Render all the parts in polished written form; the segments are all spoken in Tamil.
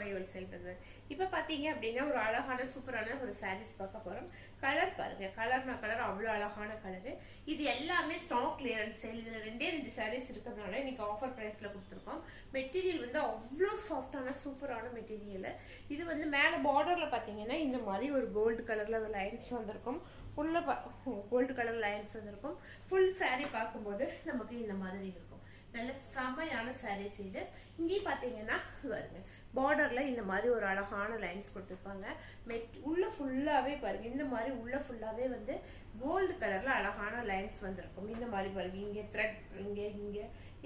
சாய் ஹோல்சேல் பஜார். இப்ப பாத்தீங்க அப்படின்னா ஒரு அழகான சூப்பரான ஒரு சாரீஸ் பார்க்க போறோம். கலர் பாருங்க, கலர்னா கலர் அவ்வளவு அழகான கலரு. இது எல்லாமே ஸ்டாக் கிளியரன்ஸ் சேல். இதுல ரெண்டே சாரீஸ் இருக்கிறதுனால இன்னைக்கு ஆஃபர் பிரைஸ்ல கொடுத்துருக்கோம். மெட்டீரியல் வந்து அவ்வளவு சாஃப்டான சூப்பரான மெட்டீரியல். இது வந்து மேல பார்டர்ல பாத்தீங்கன்னா இந்த மாதிரி ஒரு கோல்டு கலர்ல லைன்ஸ் வந்திருக்கும். உள்ள கோல்டு கலர் லைன்ஸ் வந்திருக்கும். ஃபுல் சாரீ பார்க்கும்போது நமக்கு இந்த மாதிரி இருக்கும். நல்ல செமையான சாரீஸ் இது. இங்கேயும் பாத்தீங்கன்னா வருங்க பார்டர்ல இந்த மாதிரி ஒரு அழகான லைன்ஸ் கொடுத்துருப்பாங்க. உள்ள ஃபுல்லாவே பாருங்க, இந்த மாதிரி உள்ள ஃபுல்லாவே வந்து கோல்டு கலர்ல அழகான லைன்ஸ் வந்திருக்கும். இந்த மாதிரி பாருங்க, இங்க த்ரெட், இங்க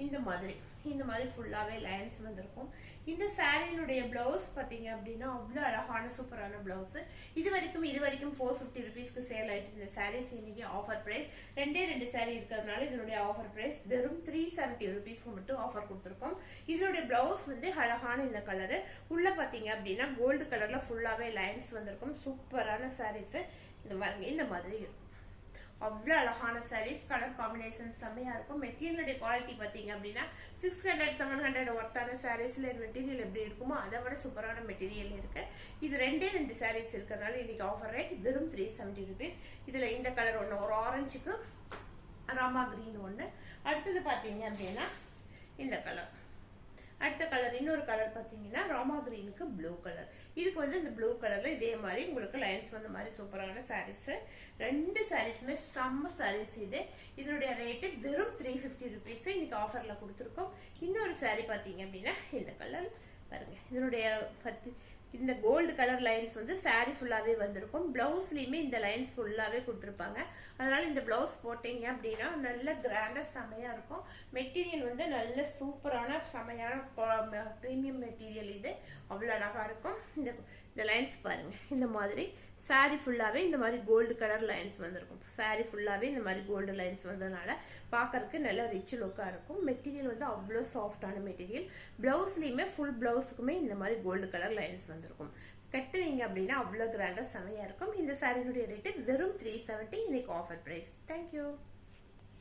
இந்த மாதிரி ஃபுல்லாவே லைன்ஸ் வந்திருக்கும். இந்த சாரியினுடைய பிளவுஸ் பாத்தீங்க அப்படின்னா அவ்வளவு அழகான சூப்பரான பிளவுஸ். இது வரைக்கும் 450 ருபீஸ்க்கு சேல் ஆயிட்டு இந்த சாரீஸ் இன்னைக்கு ஆஃபர் பிரைஸ். ரெண்டு சாரி இருக்கிறதுனால இதனுடைய ஆஃபர் பிரைஸ் வெறும் 370 ருபீஸ்க்கு மட்டும் ஆஃபர் கொடுத்துருக்கோம். இதனுடைய பிளவுஸ் வந்து அழகான இந்த கலரு. உள்ள பாத்தீங்க அப்படின்னா கோல்டு கலர்ல ஃபுல்லாவே லைன்ஸ் வந்திருக்கும். சூப்பரான சாரீஸ். இந்த மாதிரி இருக்கும். அவ்வளவு அழகான சாரீஸ். கலர் காம்பினேஷன் செம்மையா இருக்கும். மெட்டீரியலுடைய குவாலிட்டி பாத்தீங்க அப்படின்னா 600-700 ஒர்த்தான சாரீஸ்ல மெட்டீரியல் எப்படி இருக்குமோ அதை விட சூப்பரான மெட்டீரியல் இருக்கு. இது ரெண்டு சாரீஸ் இருக்கிறதுனால இன்னைக்கு ஆஃபர் ரேட் வெறும் 370 ருபீஸ். இதுல இந்த கலர் ஒண்ணு, ஒரு ஆரஞ்சுக்கு ராமா கிரீன் ஒண்ணு. அடுத்தது பாத்தீங்க அப்படின்னா இந்த கலர். அடுத்த கலர் இன்னொரு கலர் பாத்தீங்கன்னா ராமா கிரீனுக்கு ப்ளூ கலர். இதுக்கு வந்து இந்த ப்ளூ கலர்ல இதே மாதிரி உங்களுக்கு லைன்ஸ் வந்த மாதிரி சூப்பரான சாரீஸ். ரெண்டு சாரீஸுமே செம்ம சாரீஸ். இதனுடைய ரேட்டு வெறும் 350 ருபீஸ் இன்னைக்கு ஆஃபர்ல கொடுத்துருக்கோம். இன்னொரு சாரீ பாத்தீங்க அப்படின்னா இந்த கலர் பாருங்க. இதனுடைய இந்த கோல்டு கலர் லைன்ஸ் வந்து சாரி ஃபுல்லாவே வந்திருக்கும். பிளவுஸ்லயுமே இந்த லைன்ஸ் ஃபுல்லாவே கொடுத்துருப்பாங்க. அதனால இந்த பிளவுஸ் போட்டீங்க அப்படின்னா நல்ல கிராண்டா செமையா இருக்கும். மெட்டீரியல் வந்து நல்ல சூப்பரான செமையான பிரீமியம் மெட்டீரியல். இது அவ்வளவு அழகா இருக்கும். இந்த லைன்ஸ் பாருங்க, இந்த மாதிரி சாரி ஃபுல்லாவே இந்த மாதிரி கோல்டு கலர் லைன்ஸ் வந்திருக்கும். சாரி ஃபுல்லாவே இந்த மாதிரி கோல்டு லைன்ஸ் வந்ததுனால பாக்கறதுக்கு நல்ல ரிச் லுக்கா இருக்கும். மெட்டீரியல் வந்து அவ்வளவு சாஃப்டான மெட்டீரியல். பிளவுஸ்லயுமே ஃபுல் பிளவுஸுக்குமே இந்த மாதிரி கோல்டு கலர் லைன்ஸ் வந்திருக்கும். கட்டுவீங்க அப்படின்னா அவ்வளவு கிராண்டா செமையா இருக்கும். இந்த சாரியினுடைய ரேட்டு வெறும் 370 இன்னைக்கு ஆஃபர் பிரைஸ். தேங்க்யூ.